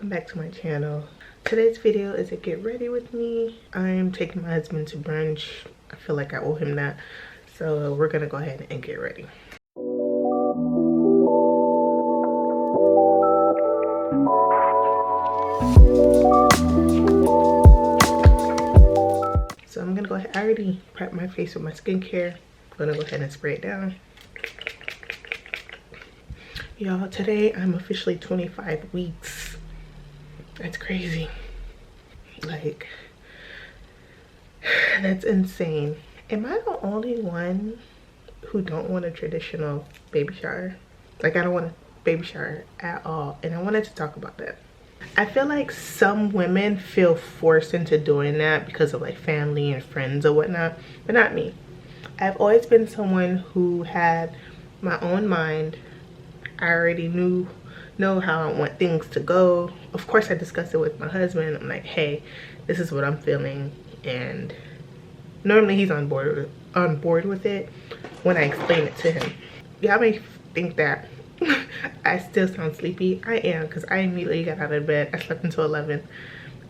welcome back to my channel. Today's video is a get ready with me. I'm taking my husband to brunch. I feel like I owe him that, so we're gonna go ahead and get ready. So I'm gonna go ahead, I already prepped my face with my skincare. I'm gonna go ahead and spray it down. Y'all, today I'm officially 25 weeks. That's crazy. Like, that's insane. Am I the only one who don't want a traditional baby shower? Like, I don't want a baby shower at all. And I wanted to talk about that. I feel like some women feel forced into doing that because of like family and friends or whatnot, but not me. I've always been someone who had my own mind. I already know how I want things to go. Of course, I discussed it with my husband. I'm like, hey, this is what I'm feeling, and normally he's on board with it when I explain it to him. Y'all may think that I still sound sleepy. I am, because I immediately got out of bed. I slept until 11.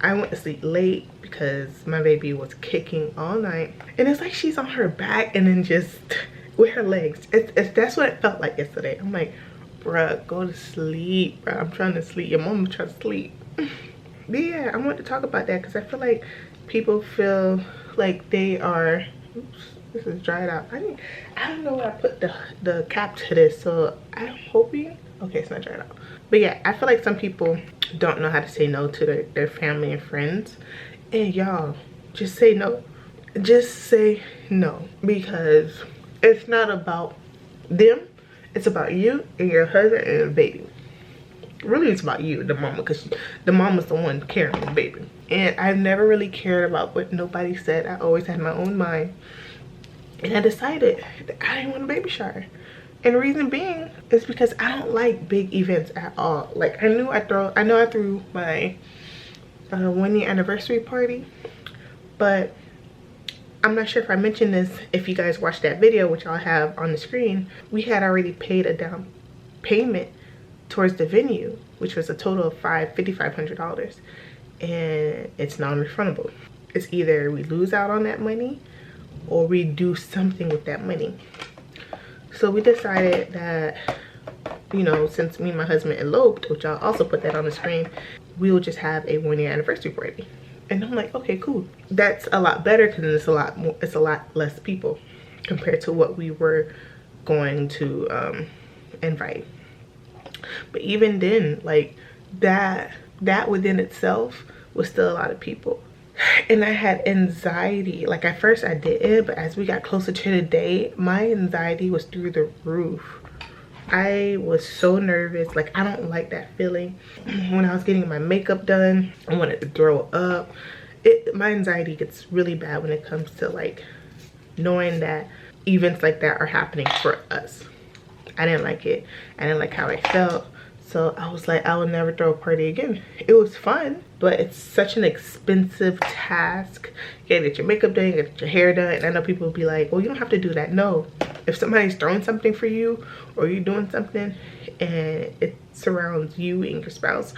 I went to sleep late because my baby was kicking all night, and it's like she's on her back and then just with her legs. That's what it felt like yesterday. I'm like, bruh, go to sleep, bruh. I'm trying to sleep. Your mom trying to sleep. But yeah, I want to talk about that because I feel like people feel like they are, oops, this is dried out. I don't know where I put the cap to this, so I'm hoping, okay, it's not dried out. But yeah, I feel like some people don't know how to say no to their family and friends. And y'all, just say no. Just say no, because it's not about them. It's about you and your husband and the baby. Really, it's about you, the mama, because the mama's the one carrying the baby. And I've never really cared about what nobody said. I always had my own mind. And I decided that I didn't want a baby shower. And the reason being is because I don't like big events at all. Like, I know I threw my 1-year anniversary party, but I'm not sure if I mentioned this. If you guys watched that video, which I'll have on the screen, we had already paid a down payment towards the venue, which was a total of $5,500, and it's non-refundable. It's either we lose out on that money or we do something with that money. So we decided that, you know, since me and my husband eloped, which I'll also put that on the screen, we will just have a 1-year anniversary party. And I'm like, okay, cool. That's a lot better because it's a lot less people compared to what we were going to invite. But even then, like, that within itself was still a lot of people. And I had anxiety. Like, at first I didn't, but as we got closer to the day, my anxiety was through the roof. I was so nervous. Like, I don't like that feeling. When I was getting my makeup done, I wanted to throw up. My anxiety gets really bad when it comes to like knowing that events like that are happening for us. I didn't like it. I didn't like how I felt. So I was like, I will never throw a party again. It was fun, but it's such an expensive task. You gotta get your makeup done, you gotta get your hair done. And I know people will be like, well, you don't have to do that. No, if somebody's throwing something for you or you're doing something and it surrounds you and your spouse,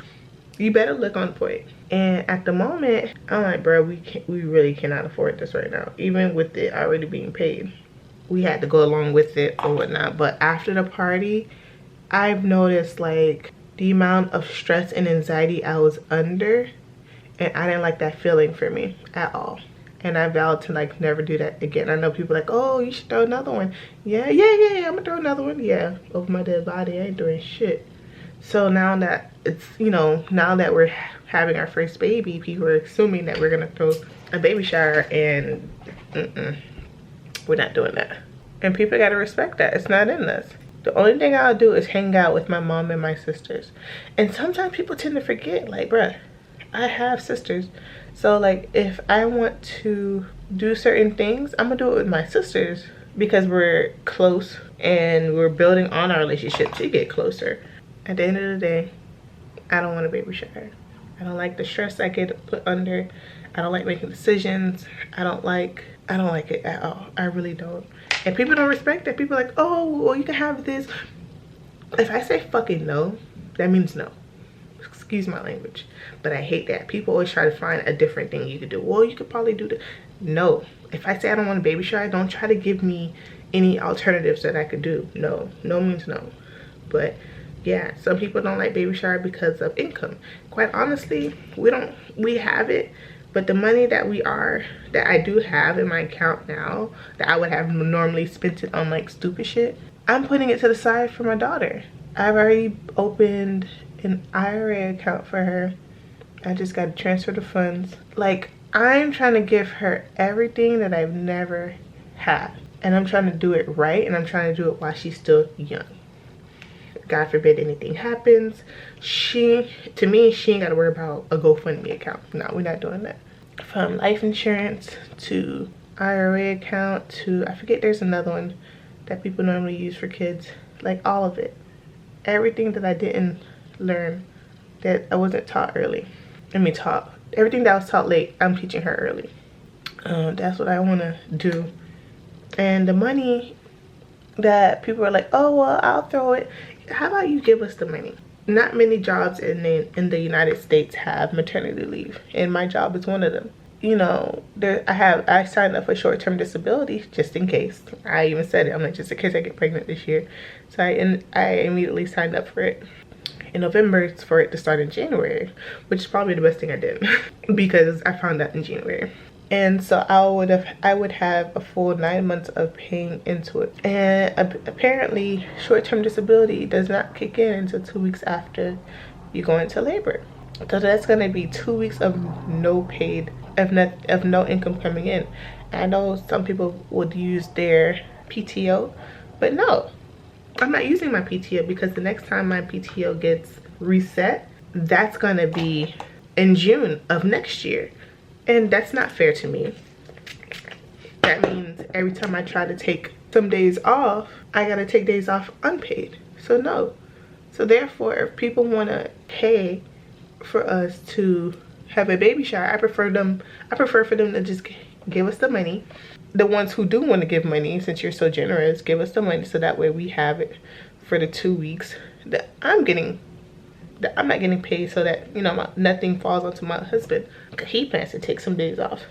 you better look on point. And at the moment, I'm like, bro, we really cannot afford this right now. Even with it already being paid, we had to go along with it or whatnot. But after the party, I've noticed like the amount of stress and anxiety I was under, and I didn't like that feeling for me at all. And I vowed to like never do that again. I know people are like, oh, you should throw another one. Yeah, I'm gonna throw another one. Yeah, over my dead body, I ain't doing shit. So now that it's, you know, now that we're having our first baby, people are assuming that we're gonna throw a baby shower, and we're not doing that. And people gotta respect that. It's not in us. The only thing I'll do is hang out with my mom and my sisters. And sometimes people tend to forget, like, bruh, I have sisters. So like, if I want to do certain things, I'm gonna do it with my sisters because we're close and we're building on our relationship to get closer. At the end of the day, I don't want a baby shower. I don't like the stress I get put under. I don't like making decisions. I don't like it at all. I really don't. And people don't respect that. People are like, oh, well, you can have this. If I say fucking no, that means no. excuse my language, but I hate that. People always try to find a different thing you could do. Well, you could probably do the, no. If I say I don't want a baby shower, don't try to give me any alternatives that I could do. No, no means no. But yeah, some people don't like baby shower because of income. Quite honestly, we have it, but the money that I do have in my account now, that I would have normally spent it on like stupid shit, I'm putting it to the side for my daughter. I've already opened an IRA account for her. I just got to transfer the funds. Like, I'm trying to give her everything that I've never had. And I'm trying to do it right, and I'm trying to do it while she's still young. God forbid anything happens. To me, she ain't got to worry about a GoFundMe account. No, we're not doing that. From life insurance to IRA account to, I forget, there's another one that people normally use for kids. Like, all of it. Everything that I didn't learn, that I wasn't taught early. Everything that I was taught late, I'm teaching her early. That's what I want to do. And the money that people are like, oh, well, I'll throw it. How about you give us the money? Not many jobs in the United States have maternity leave, and my job is one of them. You know, I signed up for short-term disability just in case. I even said it. I'm like, just in case I get pregnant this year. So I immediately signed up for it. In November, it's for it to start in January, which is probably the best thing I did because I found out in January. And so I would have a full 9 months of paying into it. And apparently short-term disability does not kick in until 2 weeks after you go into labor. So that's going to be 2 weeks of no income coming in. I know some people would use their PTO, but no, I'm not using my PTO, because the next time my PTO gets reset, that's going to be in June of next year. And that's not fair to me. That means every time I try to take some days off, I gotta take days off unpaid. So no. So therefore, if people wanna pay for us to have a baby shower, I prefer for them to just give us the money. The ones who do want to give money, since you're so generous, give us the money, so that way we have it for the 2 weeks that I'm not getting paid, so that, you know, nothing falls onto my husband. He plans to take some days off.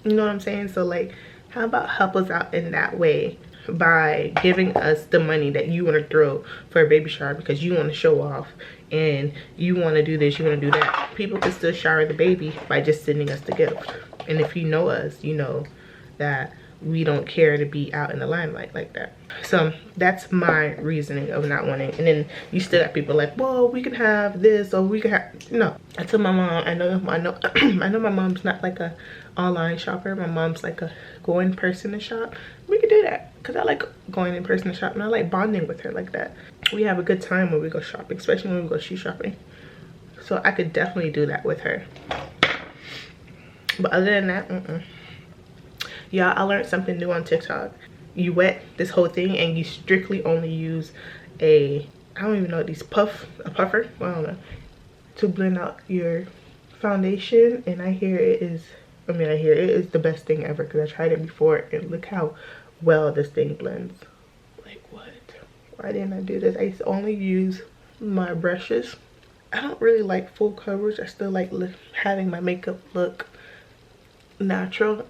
You know what I'm saying? So like, how about help us out in that way by giving us the money that you want to throw for a baby shower, because you want to show off and you want to do this, you want to do that. People can still shower the baby by just sending us the gift. And if you know us, you know that we don't care to be out in the limelight like that. So that's my reasoning of not wanting. And then you still got people like, well, we can have this, or we can have, no. I told my mom, I know I know my mom's not like a online shopper. My mom's like a go in person to shop. We could do that, because I like going in person to shop, and I like bonding with her like that. We have a good time when we go shopping, especially when we go shoe shopping. So I could definitely do that with her. But other than that, y'all, I learned something new on TikTok. You wet this whole thing and you strictly only use I don't even know, a puffer, well, I don't know, to blend out your foundation. And I hear it is the best thing ever, because I tried it before and look how well this thing blends. Like, what? Why didn't I do this? I used to only use my brushes. I don't really like full coverage. I still like having my makeup look natural.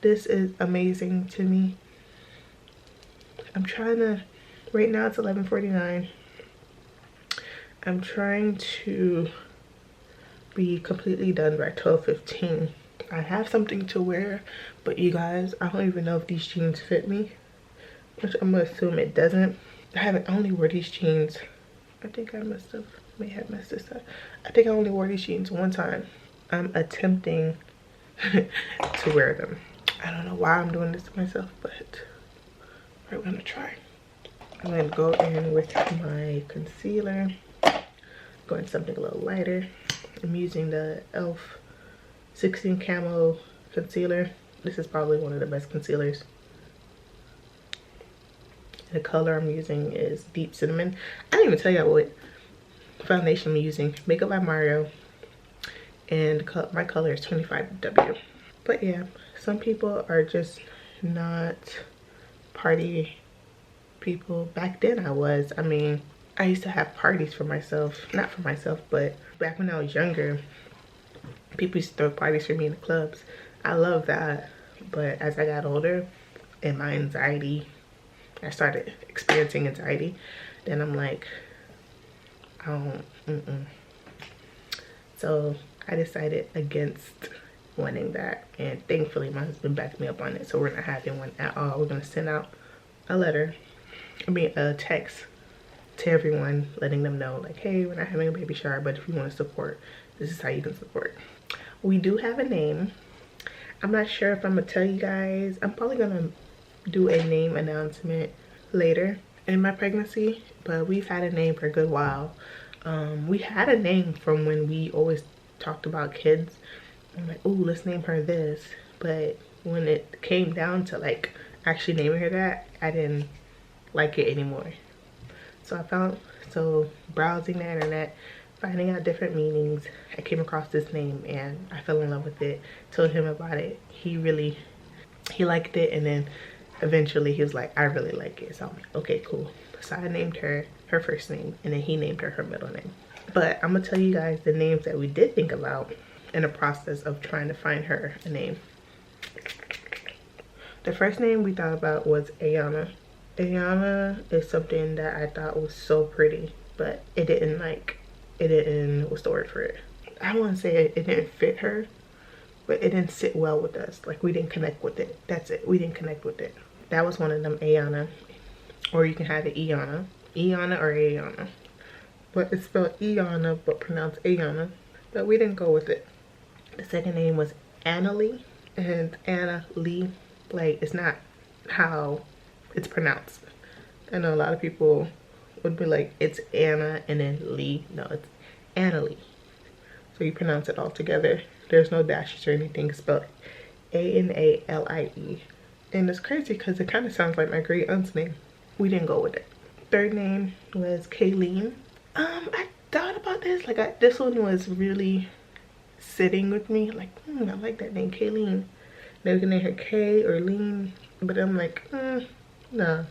This is amazing to me. I'm trying to, right now it's 11:49. I'm trying to be completely done by 12:15. I have something to wear, but you guys, I don't even know if these jeans fit me, which I'm gonna assume it doesn't. I only wore these jeans, I think I may have messed this up. I think I only wore these jeans one time. I'm attempting to wear them. I don't know why I'm doing this to myself, but we're gonna try. I'm gonna go in with my concealer, going something a little lighter. I'm using the e.l.f. 16 Camo Concealer. This is probably one of the best concealers. The color I'm using is Deep Cinnamon. I didn't even tell you what foundation I'm using. Makeup by Mario. And my color is 25W. But yeah, some people are just not party people. Back then I was. I mean, I used to have parties for myself, not for myself, but back when I was younger, people used to throw parties for me in the clubs. I love that. But as I got older and my anxiety, I started experiencing anxiety, then I'm like, I don't, So I decided against wanting that, and thankfully my husband backed me up on it, so we're not having one at all. We're gonna send out a letter, a text to everyone letting them know like, hey, we're not having a baby shower, but if you want to support, this is how you can support. We do have a name. I'm not sure if I'm gonna tell you guys. I'm probably gonna do a name announcement later in my pregnancy, but we've had a name for a good while. We had a name from when we always talked about kids. I'm like, ooh, let's name her this. But when it came down to like actually naming her that, I didn't like it anymore. So browsing the internet, finding out different meanings, I came across this name and I fell in love with it. Told him about it. He liked it, and then eventually he was like, I really like it. So I'm like, okay, cool. So I named her first name, and then he named her middle name. But I'm gonna tell you guys the names that we did think about in the process of trying to find her a name. The first name we thought about was Ayana. Ayana is something that I thought was so pretty, but it didn't, what's the word for it? I wouldn't say it didn't fit her, but it didn't sit well with us. Like, we didn't connect with it. That's it. We didn't connect with it. That was one of them, Ayana. Or you can have it Iana. Iana or Ayana. But it's spelled Iana, but pronounced Ayana. But we didn't go with it. The second name was Anna Lee. And Anna Lee, like, it's not how it's pronounced. I know a lot of people would be like, it's Anna and then Lee. No, it's Anna Lee. So you pronounce it all together. There's no dashes or anything. It's spelled A-N-A-L-I-E. And it's crazy because it kind of sounds like my great aunt's name. We didn't go with it. Third name was Kayleen. I thought about this. Like, this one was really sitting with me. Like, I like that name, Kayleen. They were gonna name her Kay or Lean. But I'm like, nah.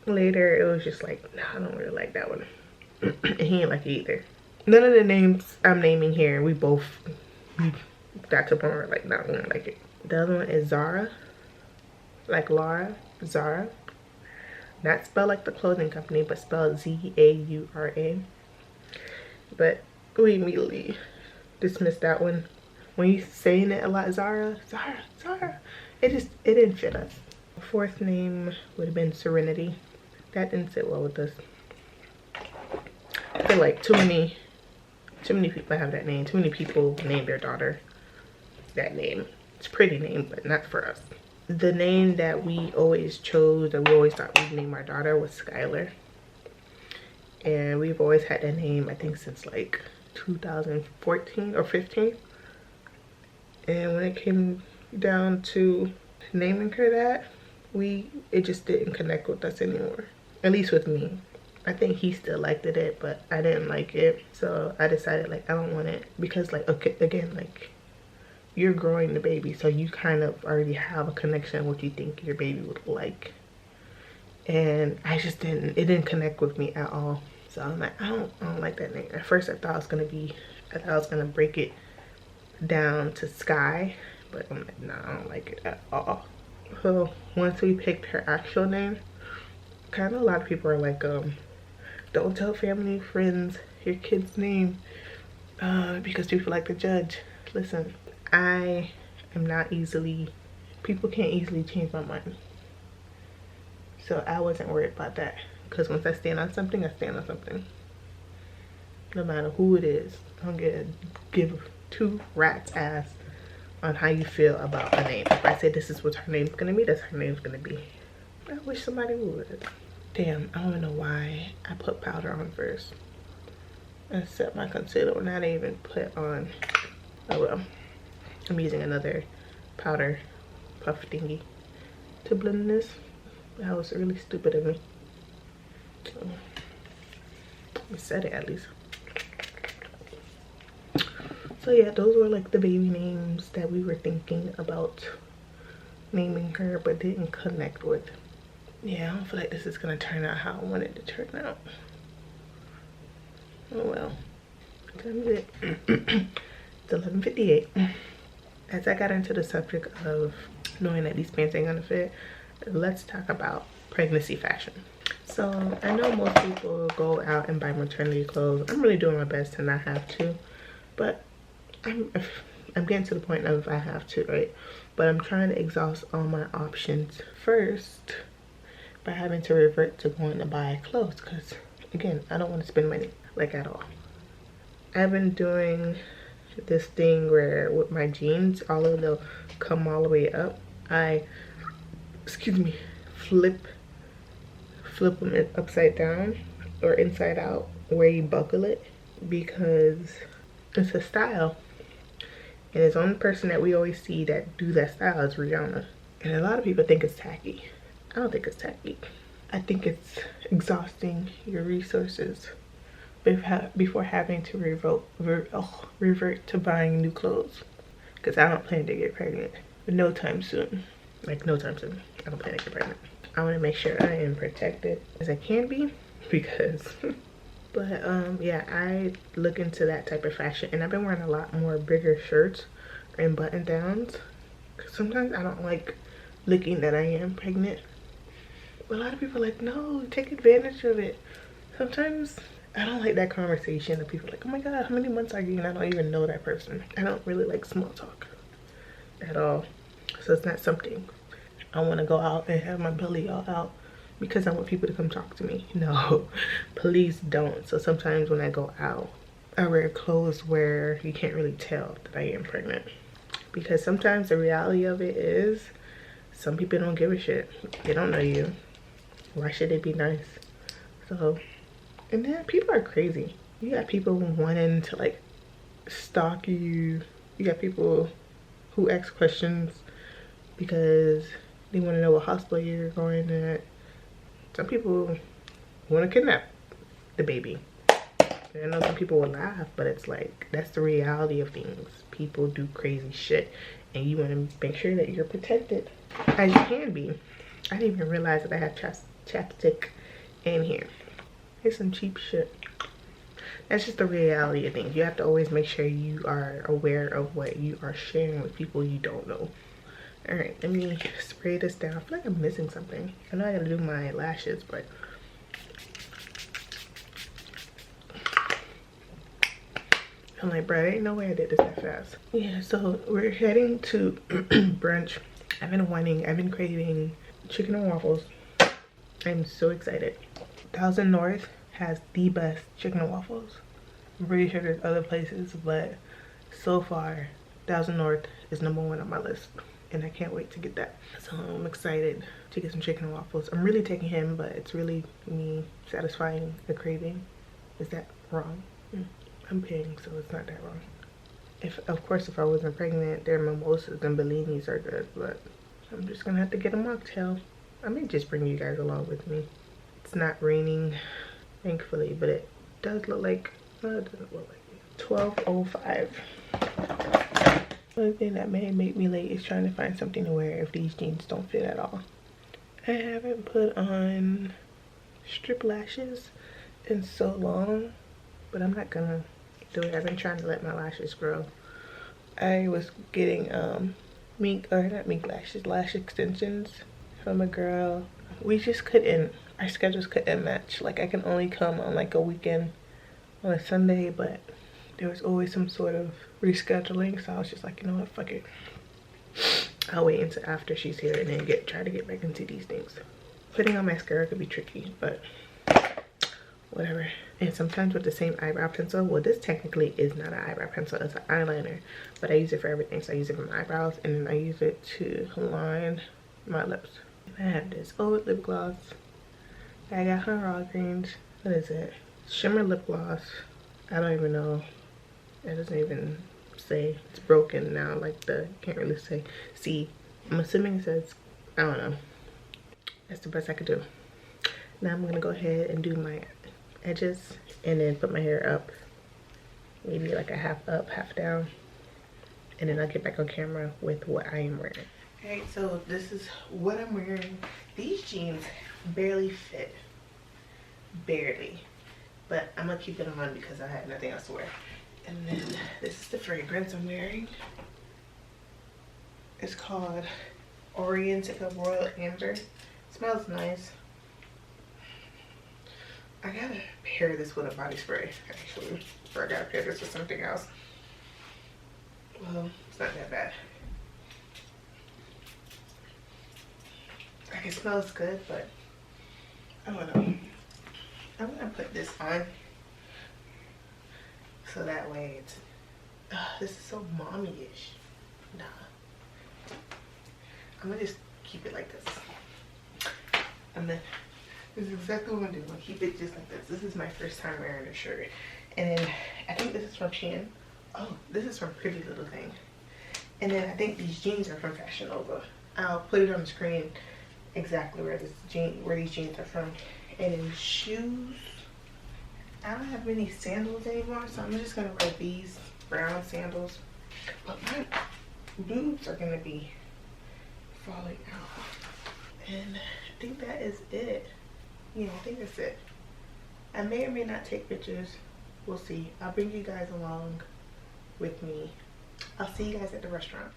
Later, it was just like, nah, I don't really like that one. And he didn't like it either. None of the names I'm naming here, we got to the point where like, nah, we don't like it. The other one is Zara. Like Laura, Zara. Not spelled like the clothing company, but spelled Z-A-U-R-A. But we immediately dismissed that one. When you saying it a lot, Zara, it didn't fit us. Fourth name would have been Serenity. That didn't sit well with us. I feel like too many people have that name. Too many people name their daughter that name. It's a pretty name, but not for us. The name that we always chose, that we always thought we'd name our daughter, was Skylar. And we've always had that name, I think, since like 2014 or 15. And when it came down to naming her that, it just didn't connect with us anymore. At least with me. I think he still liked it, but I didn't like it. So I decided, like, I don't want it. Because, like, okay, again, like, you're growing the baby, so you kind of already have a connection with what you think your baby would like. And it didn't connect with me at all. So I'm like, I don't like that name. At first I thought I was gonna break it down to Sky, but I'm like, nah, I don't like it at all. So once we picked her actual name, kind of a lot of people are like, don't tell family, friends your kid's name because people like to judge. Listen, I am not people can't easily change my mind. So I wasn't worried about that, because once I stand on something, I stand on something. No matter who it is, I don't give two rats ass on how you feel about a name. If I say this is what her name's gonna be, that's her name's gonna be. I wish somebody would. Damn, I don't know why I put powder on first. I set my concealer, not even put on. Oh well. I'm using another powder puff thingy to blend this. That was really stupid of me. So, I said it at least. So yeah, those were like the baby names that we were thinking about naming her, but didn't connect with. Yeah, I don't feel like this is gonna turn out how I wanted it to turn out. Oh well. What time is it? It's 11:58. As I got into the subject of knowing that these pants ain't gonna fit, let's talk about pregnancy fashion. So I know most people go out and buy maternity clothes. I'm really doing my best to not have to, but I'm getting to the point of I have to, right? But I'm trying to exhaust all my options first by having to revert to going to buy clothes, because again, I don't want to spend money, like, at all. I've been doing this thing where with my jeans, although they'll come all the way up, I flip them upside down or inside out where you buckle it, because it's a style, and it's the only person that we always see that do that style is Rihanna. And a lot of people think it's tacky. I don't think it's tacky. I think it's exhausting your resources before having to revert to buying new clothes, because I don't plan to get pregnant no time soon. Like, no time soon. I don't plan to get pregnant. I want to make sure I am protected as I can be, because but yeah, I look into that type of fashion, and I've been wearing a lot more bigger shirts and button downs, because sometimes I don't like looking that I am pregnant, but a lot of people are like, no, take advantage of it. Sometimes I don't like that conversation of people like, oh my god, how many months are you? And I don't even know that person. I don't really like small talk at all. So it's not something I want to go out and have my belly all out because I want people to come talk to me. No, please don't. So sometimes when I go out, I wear clothes where you can't really tell that I am pregnant, because sometimes the reality of it is some people don't give a shit. They don't know you. Why should they be nice? So, and then people are crazy. You got people wanting to like stalk you. You got people who ask questions because they want to know what hospital you're going at. Some people want to kidnap the baby. And I know some people will laugh, but it's like, that's the reality of things. People do crazy shit, and you want to make sure that you're protected as you can be. I didn't even realize that I have chapstick in here. Here's some cheap shit. That's just the reality of things. You have to always make sure you are aware of what you are sharing with people you don't know. All right, let me spray this down. I feel like I'm missing something. I know I gotta do my lashes, but I'm like, bro, ain't no way I did this that fast. Yeah, so we're heading to brunch. I've been craving chicken and waffles. I'm so excited. 1000 North has the best chicken and waffles. I'm pretty sure there's other places, but so far 1000 North is #1 on my list, and I can't wait to get that. So I'm excited to get some chicken and waffles. I'm really taking him, but it's really me satisfying the craving. Is that wrong? I'm paying, so it's not that wrong. Of course, if I wasn't pregnant, their mimosas and bellinis are good, but I'm just gonna have to get a mocktail. I may just bring you guys along with me. It's not raining, thankfully, but it does look like, no, it doesn't look like it. 12:05. The only thing that may make me late is trying to find something to wear if these jeans don't fit at all. I haven't put on strip lashes in so long, but I'm not gonna do it. I've been trying to let my lashes grow. I was getting lash extensions from a girl. We just couldn't, our schedules couldn't match. Like, I can only come on like a weekend on a Sunday, but there was always some sort of rescheduling, so I was just like, you know what, fuck it. I'll wait until after she's here and then try to get back into these things. Putting on mascara could be tricky, but whatever. And sometimes with the same eyebrow pencil, well, this technically is not an eyebrow pencil, it's an eyeliner, but I use it for everything. So I use it for my eyebrows, and then I use it to line my lips. I have this old lip gloss that I got from Walgreens. What is it? Shimmer lip gloss. I don't even know. It doesn't even say. It's broken now, like can't really say. See, I'm assuming it says, I don't know. That's the best I could do. Now I'm gonna go ahead and do my edges and then put my hair up, maybe like a half up, half down, and then I'll get back on camera with what I am wearing. Okay, so this is what I'm wearing. These jeans barely fit, barely. but I'm gonna keep it on because I have nothing else to wear. And then this is the fragrance I'm wearing. It's called Oriental Royal Amber. It smells nice. I gotta pair this with a body spray actually, or I gotta pair this with something else. Well, it's not that bad. Like, it smells good, but I don't know. I'm gonna put this on so that way it's this is so mommy-ish. Nah, I'm gonna just keep it like this. And then this is exactly what I'm gonna do. I'm gonna keep it just like this. This is my first time wearing a shirt. And then I think this is from Shein. Oh, this is from Pretty Little Thing. And then I think these jeans are from Fashion Nova. I'll put it on the screen exactly where these jeans are from. And in shoes, I don't have many sandals anymore, so I'm just gonna wear these brown sandals. But my boots are gonna be falling out. And I think that is it. Yeah, I think that's it. I may or may not take pictures. We'll see. I'll bring you guys along with me. I'll see you guys at the restaurant.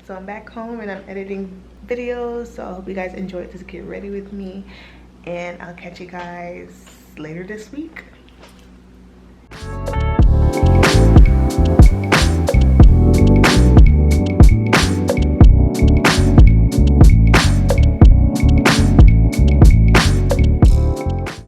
So I'm back home and I'm editing videos, so I hope you guys enjoyed this get ready with me, and I'll catch you guys later this week.